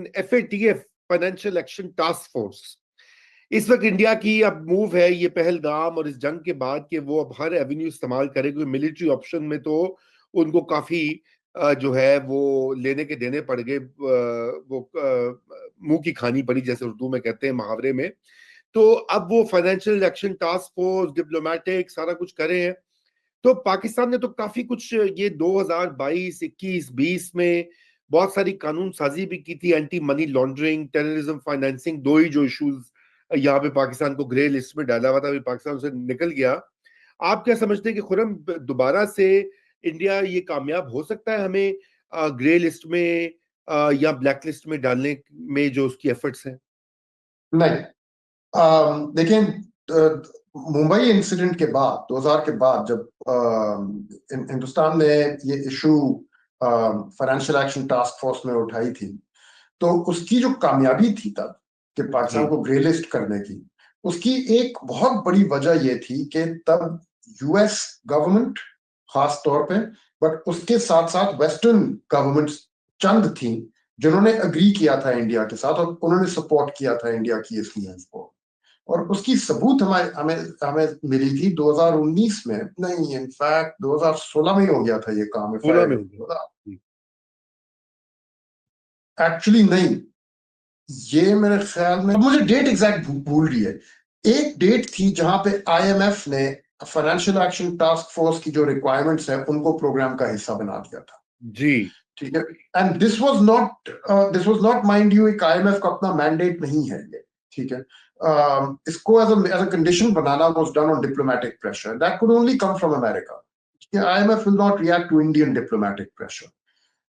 इन FATF, financial action task force, इस वक्त India की अब मूव है ये पहलगाम और इस जंग के बाद कि वो अब हर एवेन्यू इस्तेमाल करे, क्योंकि मिलिट्री ऑप्शन में तो उनको काफी जो है वो लेने के देने पड़ गए, वो मुंह की खानी पड़ी, जैसे उर्दू में कहते हैं मुहावरे में। तो अब वो financial action task force, diplomatic सारा कुछ करे हैं। तो पाकिस्तान ने तो काफी कुछ ये 2022, 21, 20 में बहुत सारी कानून साजी भी की थी, anti money laundering, terrorism financing, दो ही जो इश्यूज यहाँ पे पाकिस्तान को ग्रे लिस्ट में डाला हुआ था, अभी पाकिस्तान से निकल गया। आप क्या समझते हैं कि खुरम दोबारा से इंडिया ये कामयाब हो सकता है हमें ग्रे लिस्ट में या ब्लैक लिस्ट में डालने में, जो उसकी एफर्ट्स हैं? नहीं, देखें, मुंबई इंसिडेंट के बाद 2000 के बाद जब हिंदुस्तान ने ये issue financial action task force में उठाई थी, तो उसकी जो कामयाबी थी तब कि पाकिस्तान को ग्रे लिस्ट करने की, उसकी एक बहुत बड़ी वजह ये थी कि तब यूएस गवर्नमेंट खास तौर पे, बट उसके साथ साथ वेस्टर्न गवर्नमेंट्स चंद थी जिन्होंने अग्री किया था इंडिया के साथ, और उन्होंने सपोर्ट किया था इंडिया की इस मूव को। और उसकी सबूत हमें हमें हमें मिली थी 2019 में, नहीं इनफैक्ट 2016 में ही हो गया था ये काम। एक्चुअली नहीं, ये मेरे ख्याल में, मुझे डेट एग्जैक्ट भूल रही है, एक डेट थी जहां पे आईएमएफ ने फाइनेंशियल एक्शन टास्क फोर्स की जो रिक्वायरमेंट्स है उनको प्रोग्राम का हिस्सा बना दिया था जी, ठीक है। And this was not mind you, एक आईएमएफ का अपना मैंडेट नहीं है ये, ठीक है। इसको एज अ कंडीशन बनाना was done on diplomatic pressure that could only come from America. IMF will not react to Indian diplomatic pressure.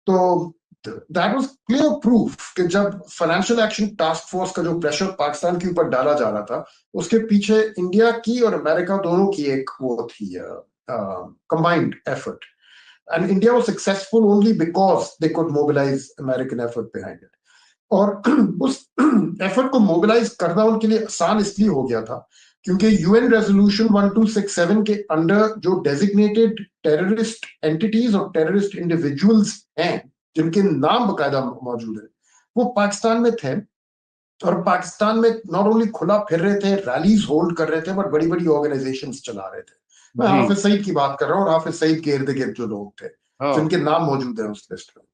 तो दैट वाज क्लियर प्रूफ कि जब फाइनेंशियल एक्शन टास्क फोर्स का जो प्रेशर पाकिस्तान के ऊपर डाला जा रहा था, उसके पीछे इंडिया की और अमेरिका दोनों की एक वो थी combined effort, and India was successful only because they could mobilize American effort behind it. और उस एफर्ट को मोबिलाइज करना उनके लिए आसान इसलिए हो गया था क्योंकि यूएन रेजोल्यूशन 1267 के अंडर जो डेजिग्नेटेड टेररिस्ट एंटिटीज और टेररिस्ट इंडिविजुअल्स हैं, जिनके नाम बकायदा मौजूद है, वो पाकिस्तान में थे। और पाकिस्तान में नॉट ओनली खुला फिर रहे थे, रैलीज होल्ड कर रहे थे, बट बड़ी बड़ी ऑर्गेनाइजेशंस चला रहे थे। मैं हाफिज सईद की बात कर रहा हूँ, और हाफिज सईद के इर्द गिर्द जो लोग थे जिनके नाम मौजूद है उस लिस्ट में,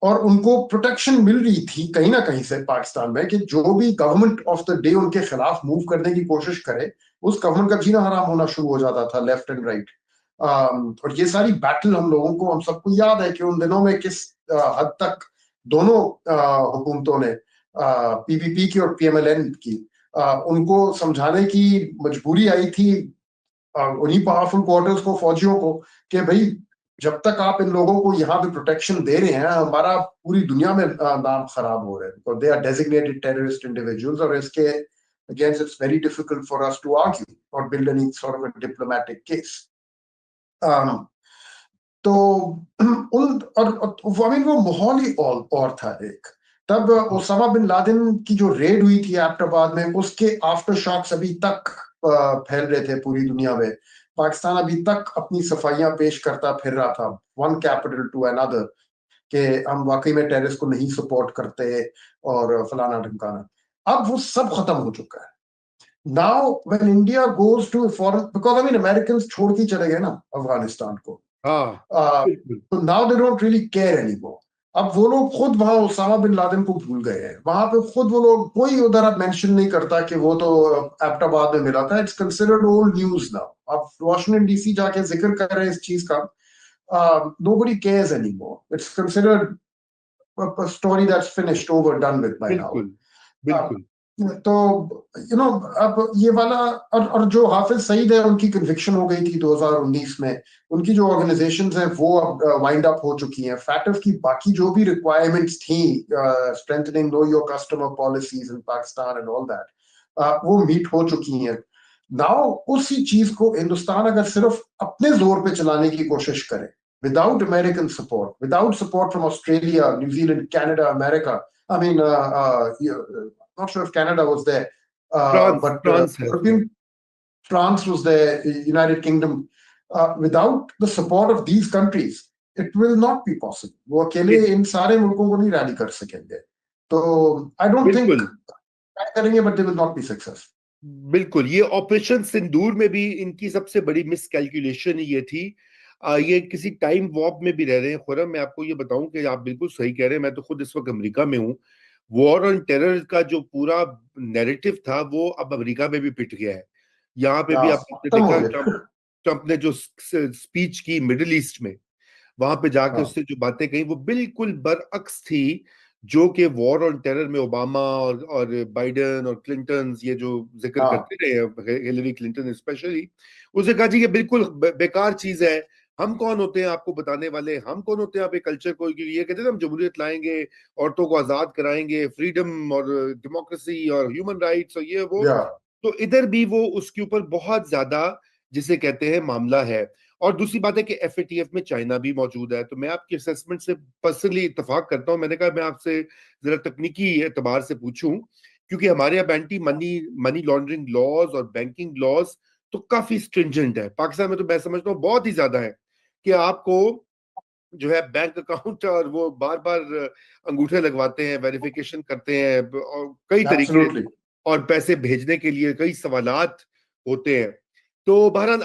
और उनको प्रोटेक्शन मिल रही थी कहीं ना कहीं से पाकिस्तान में कि जो भी गवर्नमेंट ऑफ द डे उनके खिलाफ मूव करने की कोशिश करे, उस गवर्नमेंट का जीना हराम होना शुरू हो जाता था, लेफ्ट एंड राइट। और ये सारी बैटल हम सबको याद है कि उन दिनों में किस हद तक दोनों हुकूमतों ने, पीपीपी की और पीएमएलएन की, उनको समझाने की मजबूरी आई थी उन्हीं पावरफुल क्वार्टर्स को, फौजियों को, कि भाई जब तक आप इन लोगों को यहाँ पे प्रोटेक्शन दे रहे हैं, हमारा पूरी दुनिया में नाम खराब हो रहा है, because they are designated terrorist individuals, और इसके against it's very difficult for us to argue और build any sort of a diplomatic case. तो उन और आई मीन वो माहौल ही और था एक। तब ओसामा बिन लादेन की जो रेड हुई थी एबटाबाद में, उसके आफ्टर शॉक्स अभी तक फैल रहे थे पूरी दुनिया में। पाकिस्तान अभी तक अपनी सफाइयां पेश करता फिर रहा था, वन कैपिटल टू अनदर, कि हम वाकई में टेररिस्ट को नहीं सपोर्ट करते और फलाना ढमकाना। अब वो सब खत्म हो चुका है। Now when India goes to foreign, because I mean American छोड़ के चले गए ना अफगानिस्तान को, तो now they don't really care anymore. अब वो लोग खुद वहां ओसामा बिन लादेन को भूल गए हैं, वहां पे खुद वो लोग, कोई उधर अब मेंशन नहीं करता कि वो तो एबटाबाद में मिला था। It's considered old news now. अब वॉशिंगटन डीसी जाके जिक्र कर रहे हैं इस चीज का, nobody cares anymore. It's considered a story that's finished, over, done with by now. बिल्कुल। तो अब ये वाला, और जो हाफिज सईद है उनकी कन्विक्शन हो गई थी 2019 में, उनकी जो ऑर्गेनाइजेशंस हैं वो अब वाइंड अप हो चुकी हैं। फैटफ की बाकी जो भी रिक्वायरमेंट्स थी, strengthening know your customer policies in Pakistan and all that, वो मीट हो चुकी हैं। नाउ उसी चीज को हिंदुस्तान अगर सिर्फ अपने जोर पे चलाने की कोशिश करे, without American support, without support from Australia, New Zealand, Canada, America. I mean, not sure if Canada was there, France was there, United Kingdom. Without the support of these countries, it will not be possible, वो अकेले ये इन सारे मुल्कों को नहीं rally कर सकेंगे। तो आई डोंट थिंक बिल्कुल ट्राई करेंगे, but they will not be success. बिल्कुल, ये ऑपरेशन सिंदूर में भी इनकी सबसे बड़ी मिसकैलकुलेशन ये थी। ये किसी टाइम वॉर्प में भी रह रहे हैं खुरम। मैं आपको ये बताऊं कि आप बिल्कुल सही कह रहे हैं, मैं तो खुद इस वक्त अमेरिका में हूँ। वॉर ऑन टेरर का जो पूरा नैरेटिव था वो अब अमेरिका में भी पिट गया है। यहाँ पे भी आपने खत्म हो देखा गया। ट्रम्प ने जो स्पीच की मिडिल ईस्ट में, वहां पे जाके हाँ, उससे जो बातें कही वो बिल्कुल बरअक्स थी जो कि वॉर ऑन टेरर में ओबामा और बाइडेन और क्लिंटन ये जो जिक्र हाँ, करते रहे हैं, हिलरी क्लिंटन स्पेशली, उसने कहा जी ये बिल्कुल बेकार चीज है। हम कौन होते हैं आपको बताने वाले, हम कौन होते हैं आप एक कल्चर को, क्योंकि ये कहते हैं हम जमहूरियत लाएंगे, औरतों को आजाद कराएंगे, फ्रीडम और डेमोक्रेसी और ह्यूमन राइट्स और ये वो। या तो इधर भी वो उसके ऊपर बहुत ज्यादा जिसे कहते हैं मामला है। और दूसरी बात है कि एफएटीएफ में चाइना भी मौजूद है। तो मैं आपकी असेसमेंट से पर्सनली इत्तेफाक करता हूं। मैंने कहा मैं आपसे जरा तकनीकी एतबार से पूछूं, क्योंकि हमारे यहाँ anti money money laundering laws और बैंकिंग लॉज तो काफी स्ट्रिंजेंट है। पाकिस्तान में तो मैं समझता हूँ बहुत ही ज्यादा है कि आपको जो है बैंक अकाउंट और वो बार बार अंगूठे लगवाते हैं, वेरिफिकेशन करते हैं और कई तरीके, एब्सोल्युटली। और पैसे भेजने के लिए कई सवालात होते हैं। तो बहरहाल